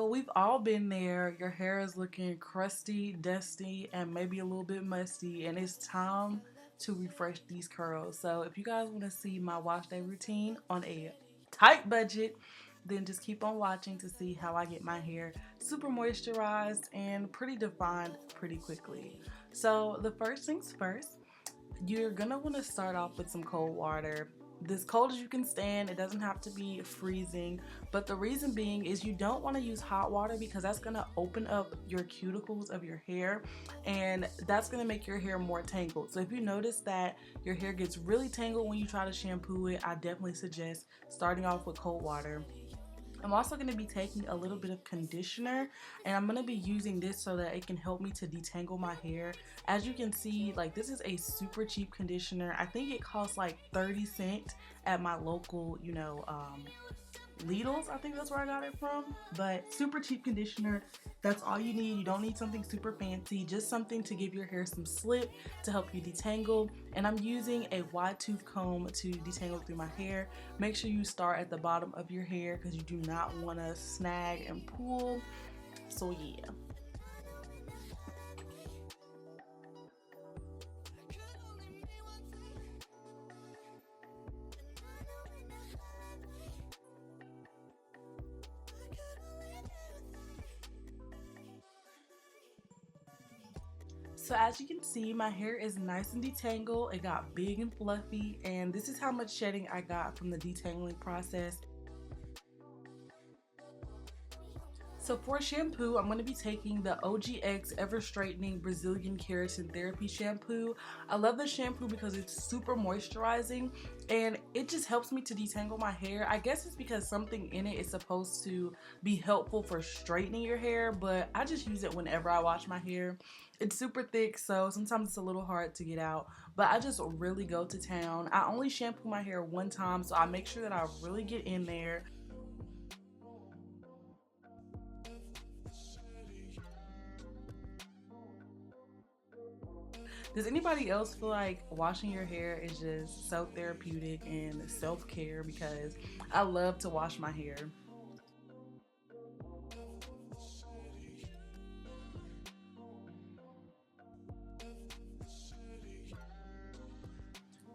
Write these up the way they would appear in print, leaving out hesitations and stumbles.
we've all been there. Your hair is looking crusty, dusty, and maybe a little bit musty, and it's time to refresh these curls. So if you guys want to see my wash day routine on a tight budget, then just keep on watching to see how I get my hair super moisturized and pretty defined pretty quickly. So the first things first, you're gonna want to start off with some cold water. This cold as you can stand. It doesn't have to be freezing, but the reason being is you don't want to use hot water because that's going to open up your cuticles of your hair, and that's going to make your hair more tangled. So if you notice that your hair gets really tangled when you try to shampoo it, I definitely suggest starting off with cold water. I'm also going to be taking a little bit of conditioner, and I'm going to be using this so that it can help me to detangle my hair. As you can see, like, this is a super cheap conditioner. I think it costs like 30 cents at my local, Lidl's. I think that's where I got it from. But super cheap conditioner. That's all you need. You don't need something super fancy, just something to give your hair some slip to help you detangle. And I'm using a wide tooth comb to detangle through my hair. Make sure you start at the bottom of your hair because you do not want to snag and pull. So yeah. So as you can see, my hair is nice and detangled. It got big and fluffy, and this is how much shedding I got from the detangling process. So for shampoo, I'm going to be taking the OGX Ever Straightening Brazilian Keratin Therapy Shampoo. I love this shampoo because it's super moisturizing and it just helps me to detangle my hair. I guess it's because something in it is supposed to be helpful for straightening your hair, but I just use it whenever I wash my hair. It's super thick, so sometimes it's a little hard to get out, but I just really go to town. I only shampoo my hair one time, so I make sure that I really get in there. Does anybody else feel like washing your hair is just so therapeutic and self-care? Because I love to wash my hair.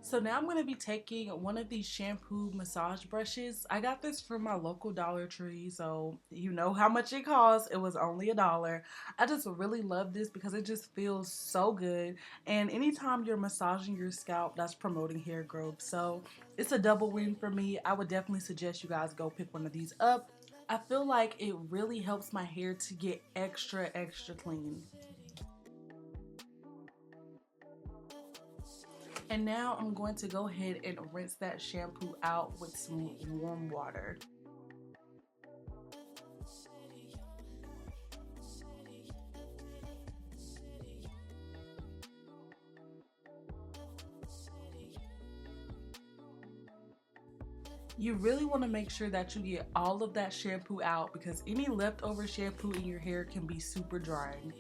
So now I'm going to be taking one of these shampoo massage brushes. I got this from my local Dollar Tree, so you know how much it costs. It was only $1. I just really love this because it just feels so good. And anytime you're massaging your scalp, that's promoting hair growth. So it's a double win for me. I would definitely suggest you guys go pick one of these up. I feel like it really helps my hair to get extra, extra clean. And now I'm going to go ahead and rinse that shampoo out with some warm water. You really want to make sure that you get all of that shampoo out because any leftover shampoo in your hair can be super drying.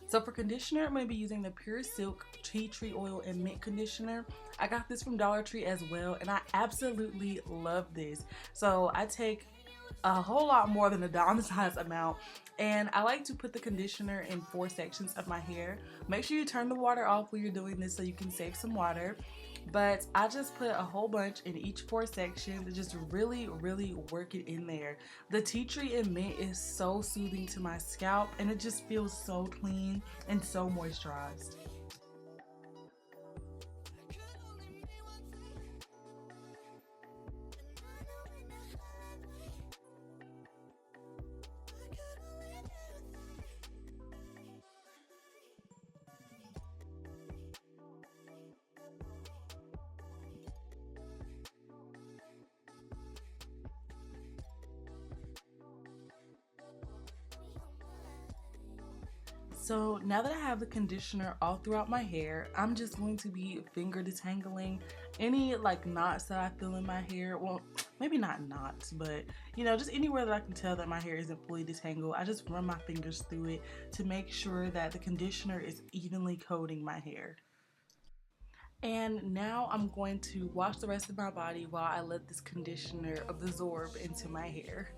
So for conditioner, I'm going to be using the Pure Silk Tea Tree Oil and Mint Conditioner. I got this from Dollar Tree as well, and I absolutely love this. So I take a whole lot more than a dime size amount, and I like to put the conditioner in 4 sections of my hair. Make sure you turn the water off when you're doing this so you can save some water. But I just put a whole bunch in each 4 sections to just really, really work it in there. The tea tree and mint is so soothing to my scalp, and it just feels so clean and so moisturized. So now that I have the conditioner all throughout my hair, I'm just going to be finger detangling any like knots that I feel in my hair. Well, maybe not knots, but just anywhere that I can tell that my hair isn't fully detangled. I just run my fingers through it to make sure that the conditioner is evenly coating my hair. And now I'm going to wash the rest of my body while I let this conditioner absorb into my hair.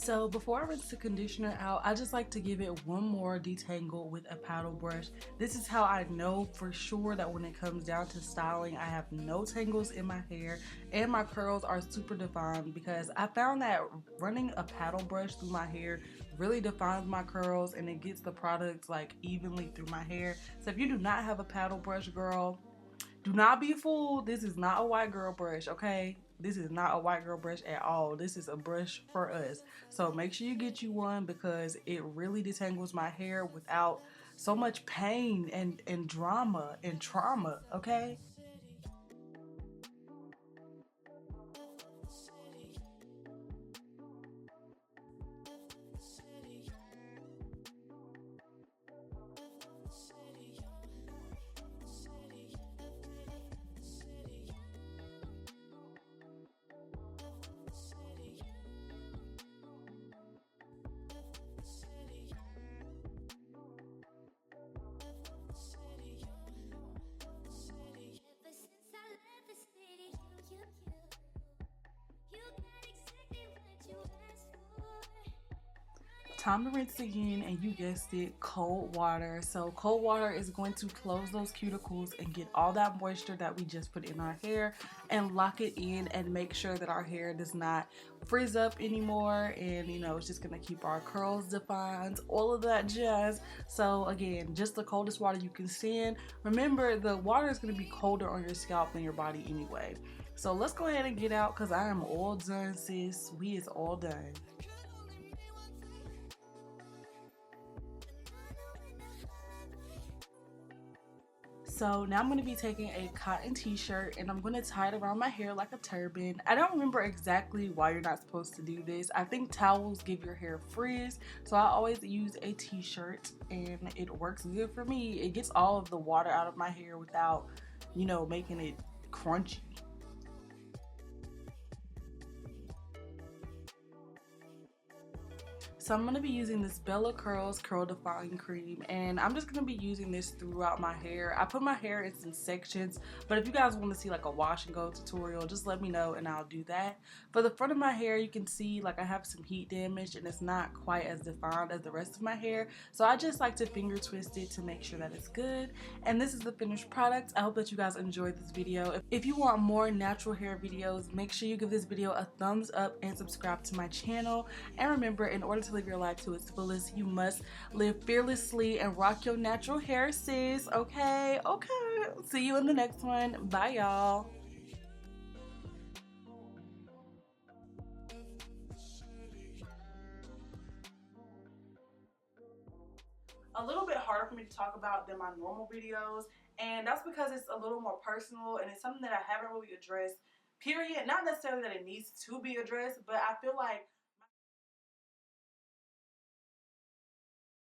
So before I rinse the conditioner out, I just like to give it one more detangle with a paddle brush. This is how I know for sure that when it comes down to styling, I have no tangles in my hair and my curls are super defined, because I found that running a paddle brush through my hair really defines my curls and it gets the product like evenly through my hair. So if you do not have a paddle brush, girl, do not be fooled. This is not a white girl brush, okay? This is not a white girl brush at all. This is a brush for us. So make sure you get you one, because it really detangles my hair without so much pain and drama and trauma, okay? Time to rinse again, and you guessed it, cold water. So cold water is going to close those cuticles and get all that moisture that we just put in our hair and lock it in and make sure that our hair does not frizz up anymore, and you know, it's just gonna keep our curls defined, all of that jazz. So again, just the coldest water you can stand. Remember, the water is gonna be colder on your scalp than your body anyway. So let's go ahead and get out, because I am all done, sis. We is all done. So now I'm going to be taking a cotton t-shirt and I'm going to tie it around my hair like a turban. I don't remember exactly why you're not supposed to do this. I think towels give your hair frizz, so I always use a t-shirt and it works good for me. It gets all of the water out of my hair without, you know, making it crunchy. So I'm going to be using this Bella Curls Curl Defying Cream, and I'm just going to be using this throughout my hair. I put my hair in some sections, but if you guys want to see like a wash and go tutorial, just let me know and I'll do that. For the front of my hair, you can see like I have some heat damage and it's not quite as defined as the rest of my hair. So I just like to finger twist it to make sure that it's good. And this is the finished product. I hope that you guys enjoyed this video. If you want more natural hair videos, make sure you give this video a thumbs up and subscribe to my channel. And remember, in order to live your life to its fullest, you must live fearlessly and rock your natural hair, sis. Okay? Okay. See you in the next one. Bye, y'all. A little bit harder for me to talk about than my normal videos, and that's because it's a little more personal and it's something that I haven't really addressed, period. Not necessarily that it needs to be addressed, but I feel like